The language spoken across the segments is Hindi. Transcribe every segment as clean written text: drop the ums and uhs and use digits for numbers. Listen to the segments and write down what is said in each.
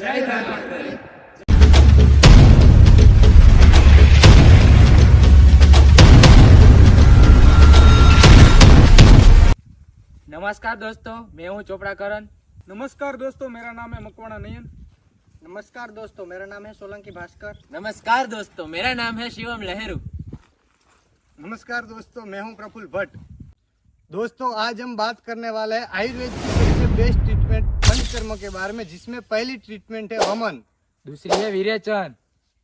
जय धन्वंतरि। नमस्कार दोस्तों, मैं हूँ चोपड़ा करण। नमस्कार दोस्तों, मेरा नाम है मकवाणा नयन। नमस्कार दोस्तों, मेरा नाम है सोलंकी भास्कर। नमस्कार दोस्तों, मेरा नाम है शिवम लहरू। नमस्कार दोस्तों, मैं हूं प्रफुल्ल भट्ट। दोस्तों, आज हम बात करने वाले हैं आयुर्वेद की सबसे बेस्ट ट्रीटमेंट पंचकर्म के बारे में, जिसमें पहली ट्रीटमेंट है वमन, दूसरी है विरेचन,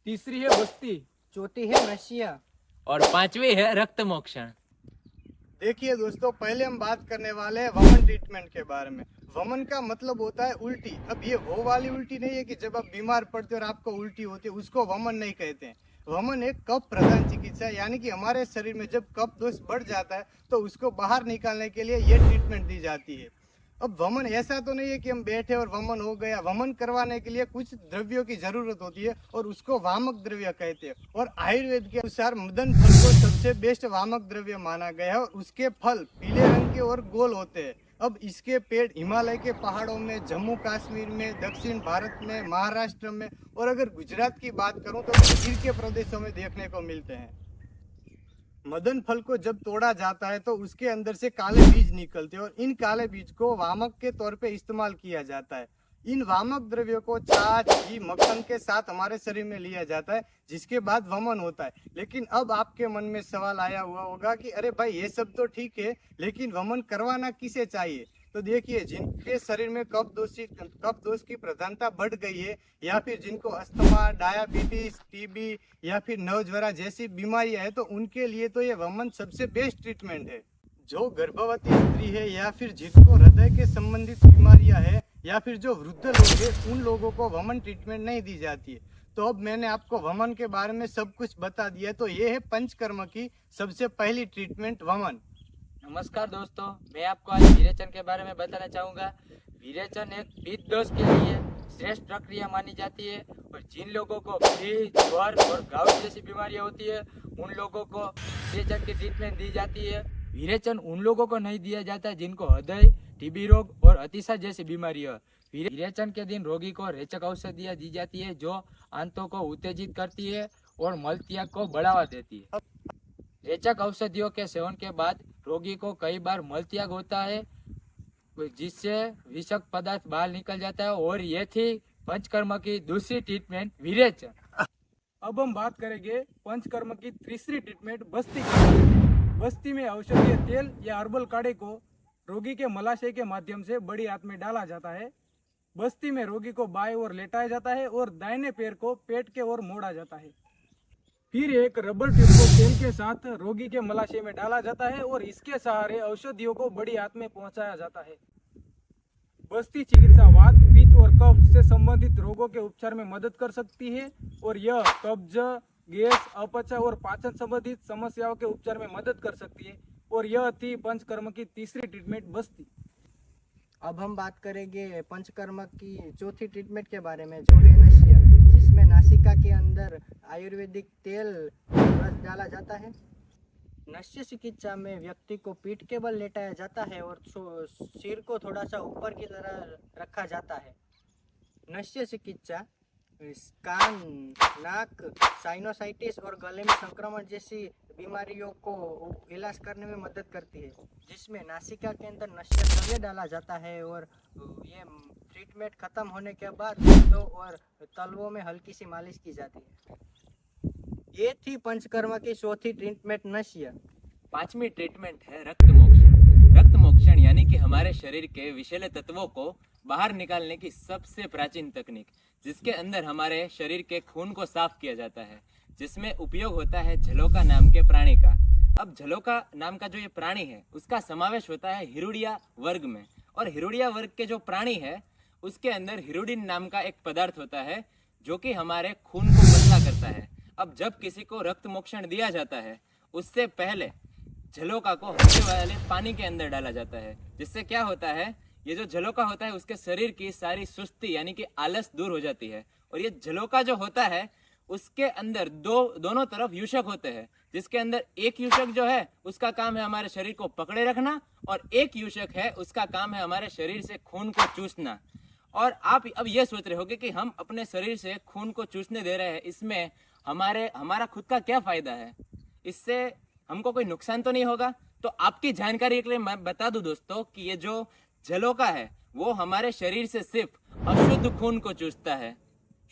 तीसरी है बस्ती, चौथी है नशिया और पांचवी है रक्त मोक्षण। देखिए दोस्तों, पहले हम बात करने वाले हैं वमन ट्रीटमेंट के बारे में। वमन का मतलब होता है उल्टी। अब ये वो वाली उल्टी नहीं है कि जब आप बीमार पड़ते हो और आपको उल्टी होती है, उसको वमन नहीं कहते हैं। वमन एक कफ प्रधान चिकित्सा है, यानी कि हमारे शरीर में जब कफ दोष बढ़ जाता है तो उसको बाहर निकालने के लिए ये ट्रीटमेंट दी जाती है। अब वमन ऐसा तो नहीं है कि हम बैठे और वमन हो गया। वमन करवाने के लिए कुछ द्रव्यों की जरूरत होती है और उसको वामक द्रव्य कहते हैं। और आयुर्वेद के अनुसार मदन फल को सबसे बेस्ट वामक द्रव्य माना गया है और उसके फल पीले रंग के और गोल होते हैं। अब इसके पेड़ हिमालय के पहाड़ों में, जम्मू कश्मीर में, दक्षिण भारत में, महाराष्ट्र में और अगर गुजरात की बात करूं तो गिर के प्रदेशों में देखने को मिलते हैं। मदन फल को जब तोड़ा जाता है तो उसके अंदर से काले बीज निकलते हैं और इन काले बीज को वामक के तौर पे इस्तेमाल किया जाता है। इन वामक द्रव्यों को छाछ, घी, मक्खन के साथ हमारे शरीर में लिया जाता है, जिसके बाद वमन होता है। लेकिन अब आपके मन में सवाल आया हुआ होगा कि अरे भाई, ये सब तो ठीक है, लेकिन वमन करवाना किसे चाहिए? तो देखिए, जिनके शरीर में कफ दोष की प्रधानता बढ़ गई है, या फिर जिनको अस्थमा, डायबिटीज, टीबी या फिर नवज्वरा जैसी बीमारियां है, तो उनके लिए तो ये वमन सबसे बेस्ट ट्रीटमेंट है। जो गर्भवती स्त्री है या फिर जिनको हृदय के संबंधित बीमारियां है या फिर जो वृद्ध लोग हैं, उन लोगों को वमन ट्रीटमेंट नहीं दी जाती है। तो अब मैंने आपको वमन के बारे में सब कुछ बता दिया। तो ये है पंचकर्म की सबसे पहली ट्रीटमेंट, वमन। नमस्कार दोस्तों, मैं आपको आज विरेचन के बारे में बताना चाहूँगा। विरेचन एक पित्त दोष के लिए श्रेष्ठ प्रक्रिया मानी जाती है और जिन लोगों को फ्रीज, ज्वर और गाउट जैसी बीमारियां होती है, उन लोगों को विरेचन की ट्रीटमेंट दी जाती है। विरेचन उन लोगों को नहीं दिया जाता जिनको हृदय, टीबी रोग और अतिसार जैसी बीमारी है। विरेचन के दिन रोगी को रेचक औषधियाँ दी जाती है जो आंतों को उत्तेजित करती है और मलत्याग को बढ़ावा देती है। रेचक औषधियों के सेवन के बाद रोगी को कई बार मलत्याग होता है, जिससे विषाक्त पदार्थ बाहर निकल जाता है। और ये थी पंचकर्म की दूसरी ट्रीटमेंट, विरेचन। अब हम बात करेंगे पंचकर्म की तीसरी ट्रीटमेंट, बस्ती की। बस्ती में औषधीय तेल या हर्बल काढ़े को रोगी के मलाशय के माध्यम से बड़ी आंत में डाला जाता है। बस्ती में रोगी को बाएं ओर लेटाया जाता है और दाहिने पैर को पेट के ओर मोड़ा जाता है। फिर एक रबर ट्यूब को तेल के साथ रोगी के मलाशय में डाला जाता है और इसके सहारे औषधियों को बड़ी आंत में पहुंचाया जाता है। बस्ती चिकित्सा वात, पित्त और कफ से संबंधित रोगों के उपचार में मदद कर सकती है और यह कब्ज, गैस, अपच और पाचन संबंधित समस्याओं के उपचार में मदद कर सकती है। और यह थी पंचकर्म की तीसरी ट्रीटमेंट, बस्ती। अब हम बात करेंगे पंचकर्म की चौथी ट्रीटमेंट के बारे में, जो है नशिया, जिसमें नासिका के अंदर आयुर्वेदिक तेल रस डाला जाता है। नस्य चिकित्सा में व्यक्ति को पीठ के बल लेटाया जाता है और सिर को थोड़ा सा ऊपर की तरह रखा जाता है। नस्य चिकित्सा कान, नाक, साइनोसाइटिस और गले में संक्रमण जैसी बीमारियों को इलाज करने में मदद करती है, जिसमें नासिका के अंदर नस्य द्रव्य डाला जाता है और ये ट्रीटमेंट खत्म होने के बाद हाथों और तलवों में हल्की सी मालिश की जाती है। ये थी पंचकर्म की चौथी ट्रीटमेंट, नशिया। पांचवी ट्रीटमेंट है रक्त मोक्षण। रक्त मोक्षण यानी कि हमारे शरीर के विषैले तत्वों को बाहर निकालने की सबसे प्राचीन तकनीक, जिसके अंदर हमारे शरीर के खून को साफ किया जाता है, जिसमें उपयोग होता है झलोका नाम के प्राणी का। अब झलोका नाम का जो ये प्राणी है, उसका समावेश होता है हिरुडिया वर्ग में। और हिरुडिया वर्ग के जो प्राणी है, उसके अंदर हिरुडिन नाम का एक पदार्थ होता है जो कि हमारे खून को पतला करता है। अब जब किसी को रक्त मोक्षण दिया जाता है, उससे पहले झलोका को हल्के वाले पानी के अंदर डाला जाता है, जिससे क्या होता है, ये जो झलोका होता है उसके शरीर की सारी सुस्ती यानी कि आलस दूर हो जाती है। और ये झलोका जो होता है उसके अंदर दोनों तरफ यूशक होते हैं, जिसके अंदर एक यूशक जो है उसका काम है हमारे शरीर को पकड़े रखना और एक यूशक है उसका काम है हमारे शरीर से खून को चूसना। और आप अब ये सोच रहे होगे कि हम अपने शरीर से खून को चूसने दे रहे हैं, इसमें हमारा खुद का क्या फायदा है, इससे हमको कोई नुकसान तो नहीं होगा। तो आपकी जानकारी के लिए मैं बता दूं दोस्तों कि ये जो जलोका है वो हमारे शरीर से सिर्फ अशुद्ध खून को चूसता है।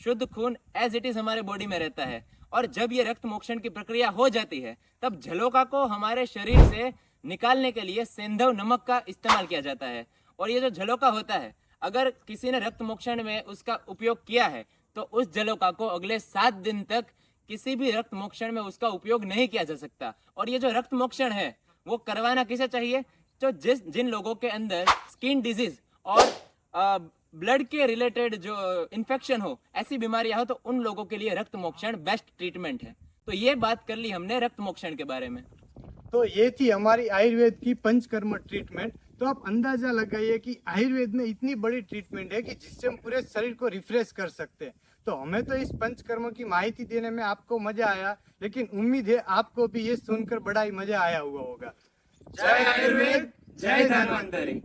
शुद्ध खून एज इट इज हमारे बॉडी में रहता है, और जब ये रक्त मोक्षण की प्रक्रिया हो जाती है तब जलोका को हमारे शरीर से निकालने के लिए सेंधव नमक का इस्तेमाल किया जाता है। और ये जो जलोका होता है, अगर किसी ने रक्त मोक्षण में उसका उपयोग किया है तो उस जलोका को अगले 7 दिन तक किसी भी रक्त मोक्षण में उसका उपयोग नहीं किया जा सकता। और ये जो रक्त मोक्षण है वो करवाना किसे चाहिए? तो जिन लोगों के अंदर स्किन डिजीज और ब्लड के रिलेटेड जो इन्फेक्शन हो, ऐसी बीमारियां हो, तो उन लोगों के लिए रक्त मोक्षण बेस्ट ट्रीटमेंट है। तो ये बात कर ली हमने रक्त मोक्षण के बारे में। तो ये थी हमारी आयुर्वेद की पंचकर्म ट्रीटमेंट। तो आप अंदाजा लगाइए कि आयुर्वेद में इतनी बड़ी ट्रीटमेंट है कि जिससे हम पूरे शरीर को रिफ्रेश कर सकते हैं। तो हमें तो इस पंचकर्म की माहिती देने में आपको मजा आया, लेकिन उम्मीद है आपको भी ये सुनकर बड़ा ही मजा आया हुआ होगा। जय आयुर्वेद, जय धन्वंतरी।